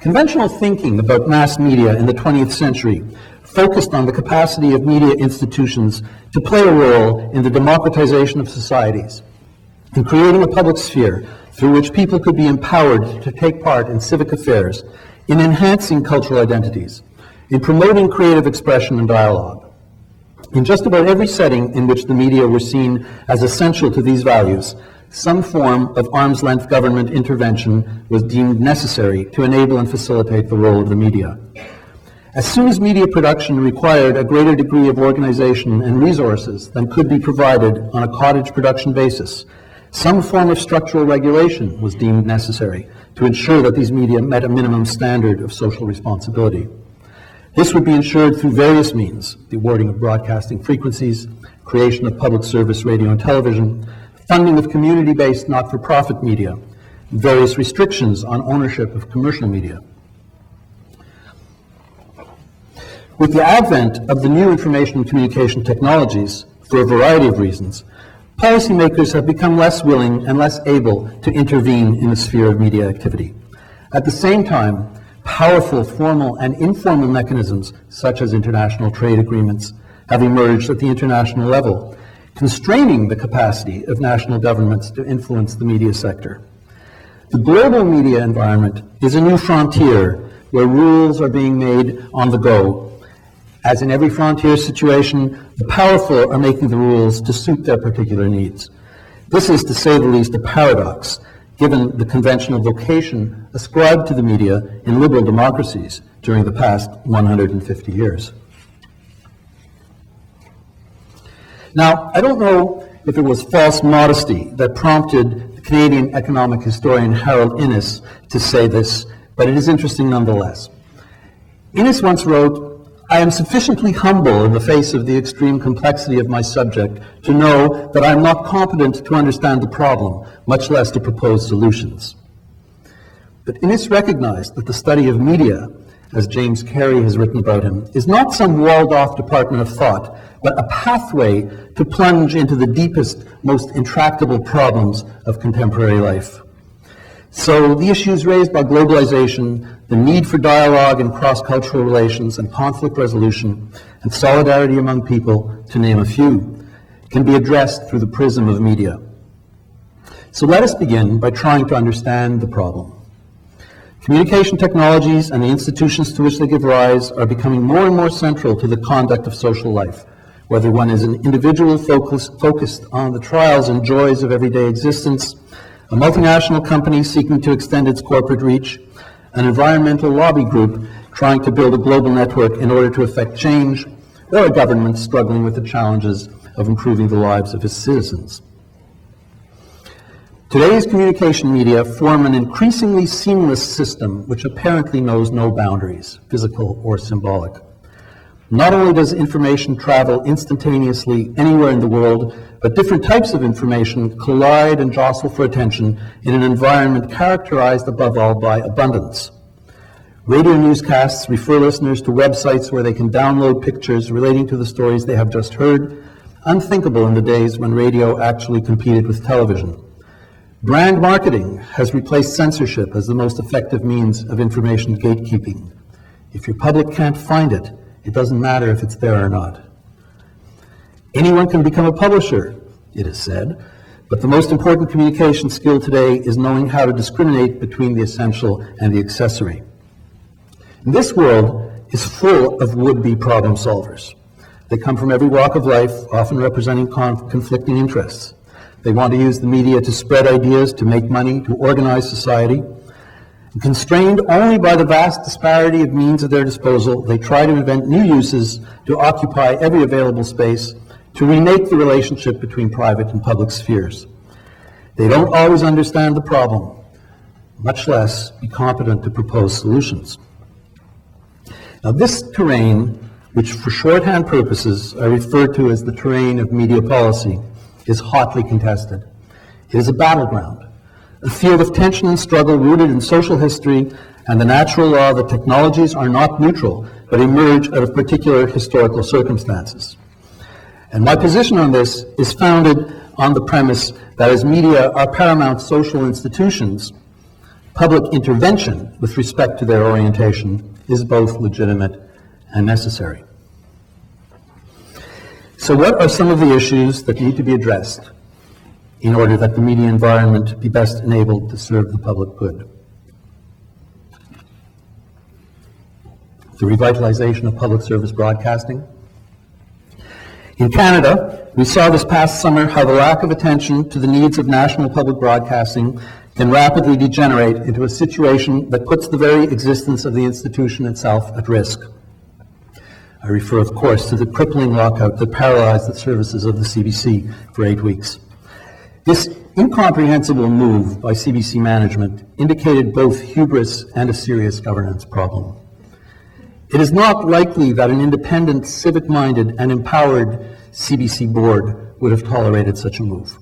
Conventional thinking about mass media in the 20th century focused on the capacity of media institutions to play a role in the democratization of societies, in creating a public sphere through which people could be empowered to take part in civic affairs, in enhancing cultural identities, in promoting creative expression and dialogue. In just about every setting in which the media were seen as essential to these values, some form of arm's-length government intervention was deemed necessary to enable and facilitate the role of the media. As soon as media production required a greater degree of organization and resources than could be provided on a cottage production basis, some form of structural regulation was deemed necessary to ensure that these media met a minimum standard of social responsibility. This would be ensured through various means: the awarding of broadcasting frequencies, creation of public service radio and television, funding of community-based not-for-profit media, various restrictions on ownership of commercial media. With the advent of the new information and communication technologies, for a variety of reasons, policymakers have become less willing and less able to intervene in the sphere of media activity. At the same time, powerful formal and informal mechanisms, such as international trade agreements, have emerged at the international level, constraining the capacity of national governments to influence the media sector. The global media environment is a new frontier where rules are being made on the go. As in every frontier situation, the powerful are making the rules to suit their particular needs. This is, to say the least, a paradox, given the conventional vocation ascribed to the media in liberal democracies during the past 150 years. Now, I don't know if it was false modesty that prompted the Canadian economic historian Harold Innis to say this, but it is interesting nonetheless. Innis once wrote, "I am sufficiently humble in the face of the extreme complexity of my subject to know that I am not competent to understand the problem, much less to propose solutions." But Innis recognized that the study of media, as James Carey has written about him, is not some walled-off department of thought, but a pathway to plunge into the deepest, most intractable problems of contemporary life. So the issues raised by globalization, the need for dialogue and cross-cultural relations and conflict resolution, and solidarity among people, to name a few, can be addressed through the prism of media. So let us begin by trying to understand the problem. Communication technologies and the institutions to which they give rise are becoming more and more central to the conduct of social life, whether one is an individual focused on the trials and joys of everyday existence, a multinational company seeking to extend its corporate reach, an environmental lobby group trying to build a global network in order to effect change, or a government struggling with the challenges of improving the lives of its citizens. Today's communication media form an increasingly seamless system which apparently knows no boundaries, physical or symbolic. Not only does information travel instantaneously anywhere in the world, but different types of information collide and jostle for attention in an environment characterized above all by abundance. Radio newscasts refer listeners to websites where they can download pictures relating to the stories they have just heard, unthinkable in the days when radio actually competed with television. Brand marketing has replaced censorship as the most effective means of information gatekeeping. If your public can't find it, it doesn't matter if it's there or not. Anyone can become a publisher, it is said, but the most important communication skill today is knowing how to discriminate between the essential and the accessory. This world is full of would-be problem solvers. They come from every walk of life, often representing conflicting interests. They want to use the media to spread ideas, to make money, to organize society. And constrained only by the vast disparity of means at their disposal, they try to invent new uses to occupy every available space, to remake the relationship between private and public spheres. They don't always understand the problem, much less be competent to propose solutions. Now, this terrain, which for shorthand purposes I refer to as the terrain of media policy, is hotly contested. It is a battleground, a field of tension and struggle rooted in social history and the natural law that technologies are not neutral, but emerge out of particular historical circumstances. And my position on this is founded on the premise that as media are paramount social institutions, Public intervention with respect to their orientation is both legitimate and necessary. So what are some of the issues that need to be addressed in order that the media environment be best enabled to serve the public good? The revitalization of public service broadcasting. In Canada, we saw this past summer how the lack of attention to the needs of national public broadcasting can rapidly degenerate into a situation that puts the very existence of the institution itself at risk. I refer, of course, to the crippling lockout that paralyzed the services of the CBC for 8 weeks. This incomprehensible move by CBC management indicated both hubris and a serious governance problem. It is not likely that an independent, civic-minded, and empowered CBC board would have tolerated such a move.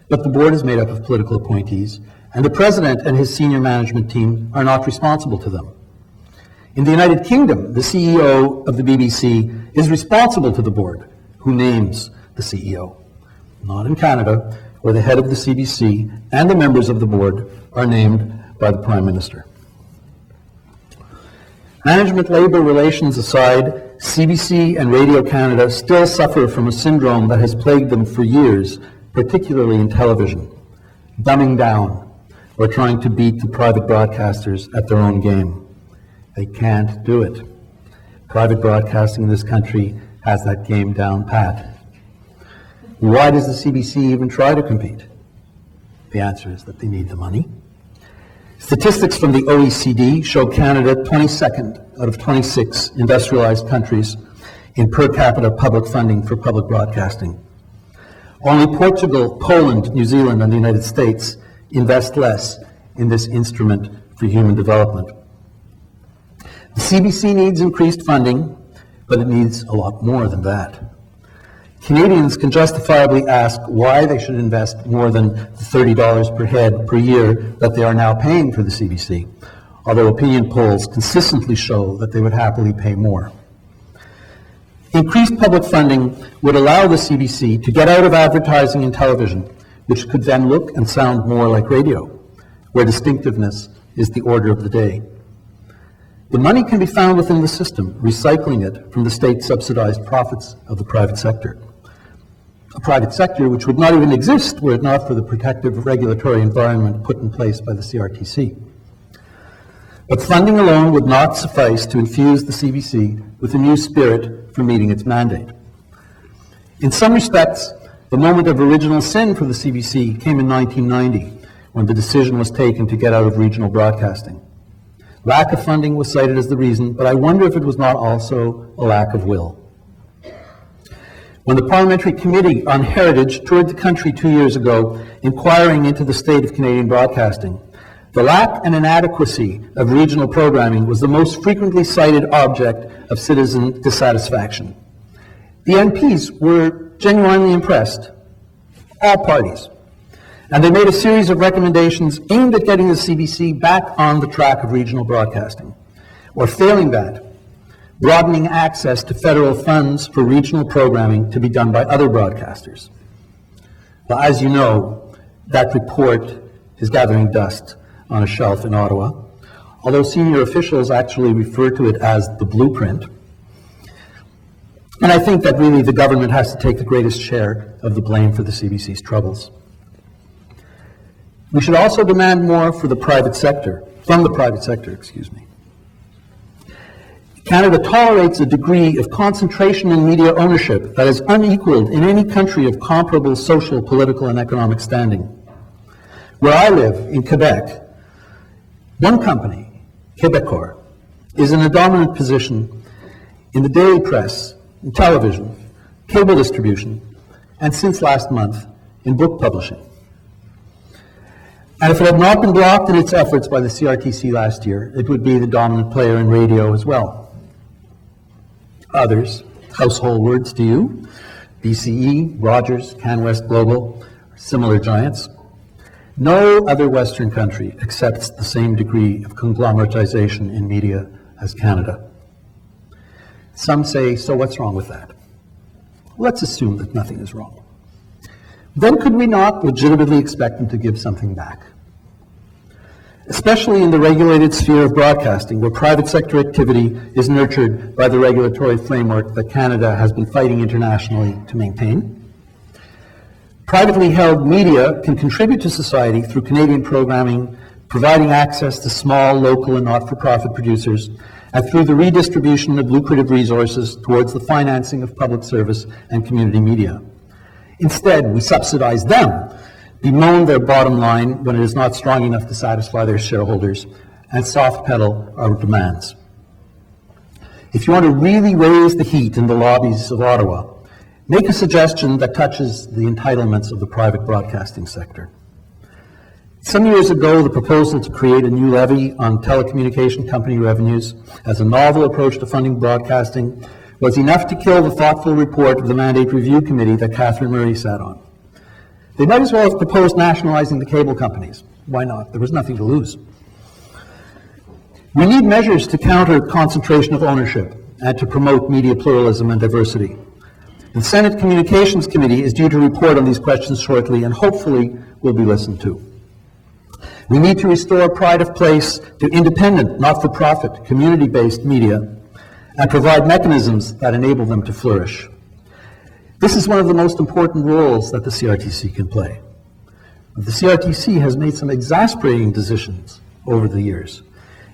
But the board is made up of political appointees, and the president and his senior management team are not responsible to them. In the United Kingdom, the CEO of the BBC is responsible to the board, who names the CEO. Not in Canada, where the head of the CBC and the members of the board are named by the Prime Minister. Management-labor relations aside, CBC and Radio Canada still suffer from a syndrome that has plagued them for years, particularly in television: dumbing down, or trying to beat the private broadcasters at their own game. They can't do it. Private broadcasting in this country has that game down pat. Why does the CBC even try to compete? The answer is that they need the money. Statistics from the OECD show Canada 22nd out of 26 industrialized countries in per capita public funding for public broadcasting. Only Portugal, Poland, New Zealand, and the United States invest less in this instrument for human development. The CBC needs increased funding, but it needs a lot more than that. Canadians can justifiably ask why they should invest more than the $30 per head per year that they are now paying for the CBC, although opinion polls consistently show that they would happily pay more. Increased public funding would allow the CBC to get out of advertising in television, which could then look and sound more like radio, where distinctiveness is the order of the day. The money can be found within the system, recycling it from the state-subsidized profits of the private sector. A private sector which would not even exist were it not for the protective regulatory environment put in place by the CRTC. But funding alone would not suffice to infuse the CBC with a new spirit for meeting its mandate. In some respects, the moment of original sin for the CBC came in 1990, when the decision was taken to get out of regional broadcasting. Lack of funding was cited as the reason, but I wonder if it was not also a lack of will. When the Parliamentary Committee on Heritage toured the country 2 years ago, inquiring into the state of Canadian broadcasting, the lack and inadequacy of regional programming was the most frequently cited object of citizen dissatisfaction. The MPs were genuinely impressed, all parties, and they made a series of recommendations aimed at getting the CBC back on the track of regional broadcasting, or failing that, broadening access to federal funds for regional programming to be done by other broadcasters. Well, as you know, that report is gathering dust on a shelf in Ottawa, although senior officials actually refer to it as the blueprint. And I think that really the government has to take the greatest share of the blame for the CBC's troubles. We should also demand more from the private sector. Canada tolerates a degree of concentration in media ownership that is unequaled in any country of comparable social, political, and economic standing. Where I live, in Quebec, one company, Quebecor, is in a dominant position in the daily press, in television, cable distribution, and since last month, in book publishing. And if it had not been blocked in its efforts by the CRTC last year, it would be the dominant player in radio as well. Others, household words to you, BCE, Rogers, CanWest Global, similar giants. No other Western country accepts the same degree of conglomeratization in media as Canada. Some say, so what's wrong with that? Let's assume that nothing is wrong. Then could we not legitimately expect them to give something back? especially in the regulated sphere of broadcasting, where private sector activity is nurtured by the regulatory framework that Canada has been fighting internationally to maintain. Privately held media can contribute to society through Canadian programming, providing access to small, local, and not-for-profit producers, and through the redistribution of lucrative resources towards the financing of public service and community media. Instead, we subsidize them, bemoan their bottom line when it is not strong enough to satisfy their shareholders, and soft pedal our demands. If you want to really raise the heat in the lobbies of Ottawa, make a suggestion that touches the entitlements of the private broadcasting sector. Some years ago, the proposal to create a new levy on telecommunication company revenues as a novel approach to funding broadcasting was enough to kill the thoughtful report of the Mandate Review Committee that Catherine Murray sat on. They might as well have proposed nationalizing the cable companies. Why not? There was nothing to lose. We need measures to counter concentration of ownership and to promote media pluralism and diversity. The Senate Communications Committee is due to report on these questions shortly and hopefully will be listened to. We need to restore pride of place to independent, not-for-profit, community-based media and provide mechanisms that enable them to flourish. This is one of the most important roles that the CRTC can play. The CRTC has made some exasperating decisions over the years.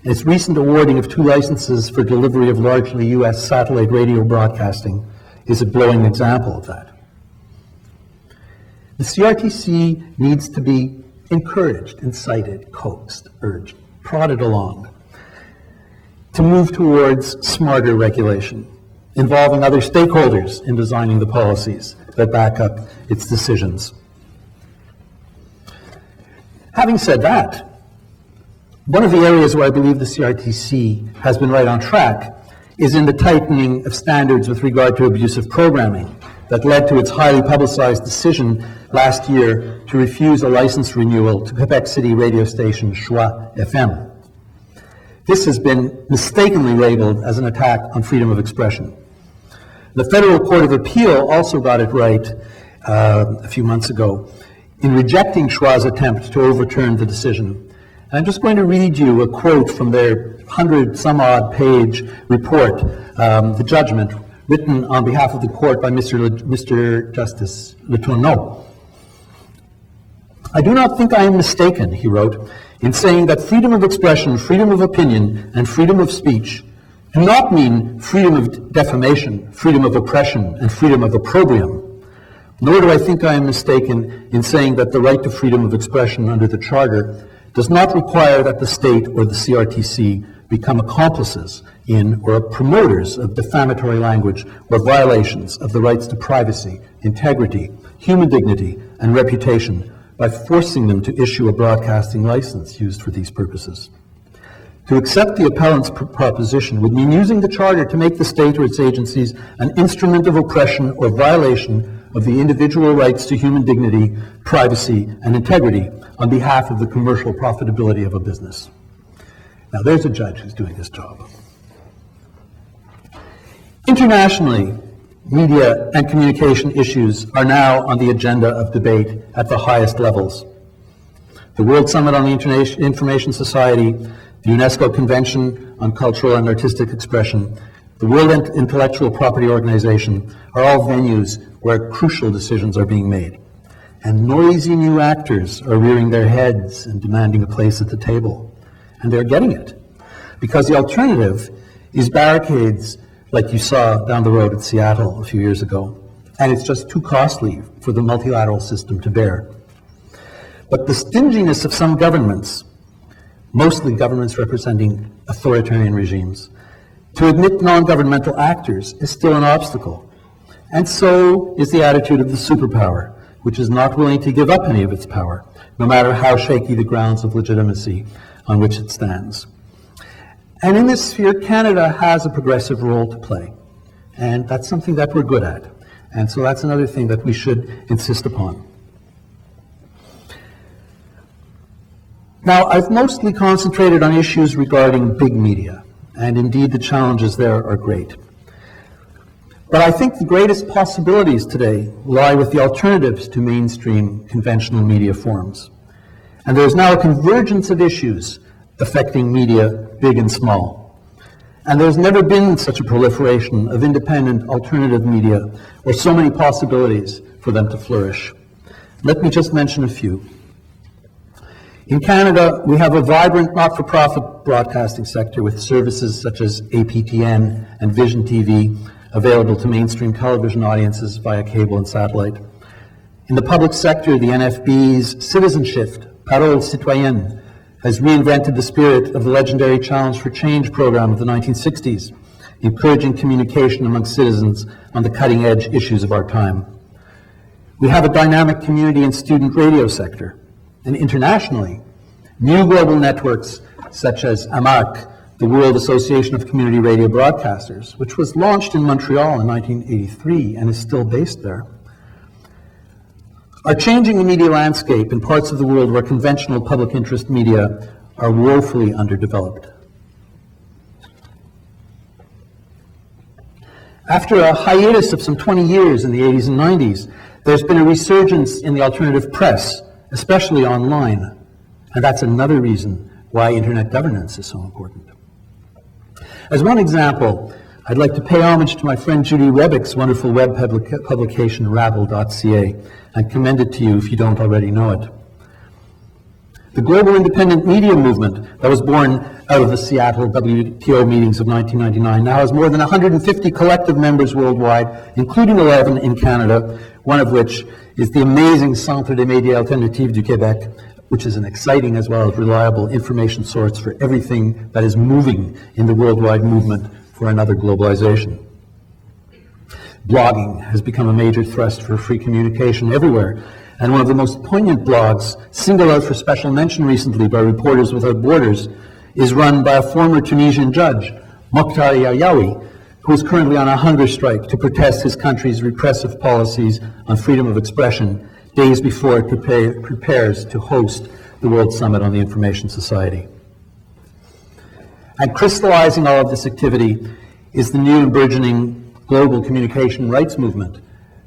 Its recent awarding of 2 licenses for delivery of largely U.S. satellite radio broadcasting is a glowing example of that. The CRTC needs to be encouraged, incited, coaxed, urged, prodded along to move towards smarter regulation, involving other stakeholders in designing the policies that back up its decisions. Having said that, one of the areas where I believe the CRTC has been right on track is in the tightening of standards with regard to abusive programming that led to its highly publicized decision last year to refuse a license renewal to Quebec City radio station Choix FM. This has been mistakenly labeled as an attack on freedom of expression. The Federal Court of Appeal also got it right a few months ago in rejecting Choix's attempt to overturn the decision. And I'm just going to read you a quote from their 100-some-odd page report, the judgment, written on behalf of the court by Mr. Justice Letourneau. I do not think I am mistaken, he wrote, in saying that freedom of expression, freedom of opinion, and freedom of speech do not mean freedom of defamation, freedom of oppression, and freedom of opprobrium. Nor do I think I am mistaken in saying that the right to freedom of expression under the Charter does not require that the state or the CRTC become accomplices in or promoters of defamatory language or violations of the rights to privacy, integrity, human dignity, and reputation by forcing them to issue a broadcasting license used for these purposes. To accept the appellant's proposition would mean using the Charter to make the state or its agencies an instrument of oppression or violation of the individual rights to human dignity, privacy, and integrity on behalf of the commercial profitability of a business. Now, there's a judge who's doing his job. Internationally, media and communication issues are now on the agenda of debate at the highest levels. The World Summit on the Information Society, the UNESCO Convention on Cultural and Artistic Expression, the World Intellectual Property Organization are all venues where crucial decisions are being made. And noisy new actors are rearing their heads and demanding a place at the table. And they're getting it. Because the alternative is barricades like you saw down the road at Seattle a few years ago. And it's just too costly for the multilateral system to bear. But the stinginess of some governments, mostly governments representing authoritarian regimes, to admit non-governmental actors is still an obstacle. And so is the attitude of the superpower, which is not willing to give up any of its power, no matter how shaky the grounds of legitimacy on which it stands. And in this sphere, Canada has a progressive role to play. And that's something that we're good at. And so that's another thing that we should insist upon. Now, I've mostly concentrated on issues regarding big media, and indeed the challenges there are great. But I think the greatest possibilities today lie with the alternatives to mainstream conventional media forms. And there is now a convergence of issues affecting media, big and small. And there's never been such a proliferation of independent alternative media, or so many possibilities for them to flourish. Let me just mention a few. In Canada, we have a vibrant not-for-profit broadcasting sector with services such as APTN and Vision TV available to mainstream television audiences via cable and satellite. In the public sector, the NFB's Citizen Shift, Parole Citoyenne, has reinvented the spirit of the legendary Challenge for Change program of the 1960s, encouraging communication among citizens on the cutting-edge issues of our time. We have a dynamic community and student radio sector, and internationally, new global networks such as Marc, the World Association of Community Radio Broadcasters, which was launched in Montreal in 1983 and is still based there, are changing the media landscape in parts of the world where conventional public interest media are woefully underdeveloped. After a hiatus of some 20 years in the 80s and 90s, there's been a resurgence in the alternative press, especially online. And that's another reason why internet governance is so important. As one example, I'd like to pay homage to my friend Judy Rebick's wonderful web publication, rabble.ca, and commend it to you if you don't already know it. The global independent media movement that was born out of the Seattle WTO meetings of 1999 now has more than 150 collective members worldwide, including 11 in Canada, one of which is the amazing Centre des Médias Alternatifs du Québec, which is an exciting as well as reliable information source for everything that is moving in the worldwide movement for another globalization. Blogging has become a major thrust for free communication everywhere, and one of the most poignant blogs, singled out for special mention recently by Reporters Without Borders, is run by a former Tunisian judge, Mokhtar Yayaoui, who is currently on a hunger strike to protest his country's repressive policies on freedom of expression days before it prepares to host the World Summit on the Information Society. And crystallizing all of this activity is the new and burgeoning global communication rights movement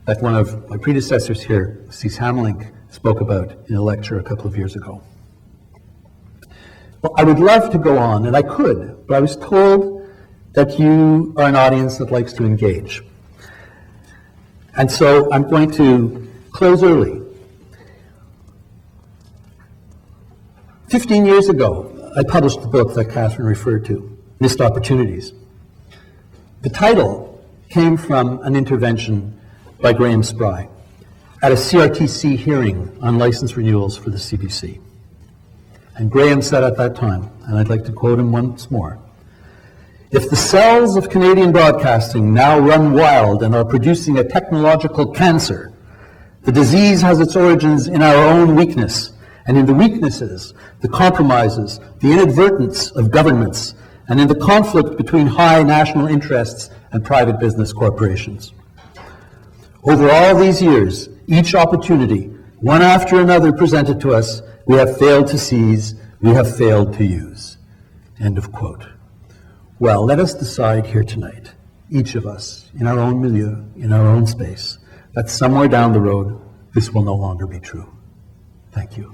that one of my predecessors here, Cees Hamelink, spoke about in a lecture a couple of years ago. Well, I would love to go on, and I could, but I was told that you are an audience that likes to engage. And so I'm going to close early. 15 years ago, I published the book that Catherine referred to, Missed Opportunities. The title came from an intervention by Graham Spry at a CRTC hearing on license renewals for the CBC. And Graham said at that time, and I'd like to quote him once more, "If the cells of Canadian broadcasting now run wild and are producing a technological cancer, the disease has its origins in our own weakness, and in the weaknesses, the compromises, the inadvertence of governments, and in the conflict between high national interests and private business corporations. Over all these years, each opportunity, one after another presented to us, we have failed to seize, we have failed to use." End of quote. Well, let us decide here tonight, each of us, in our own milieu, in our own space, that somewhere down the road, this will no longer be true. Thank you.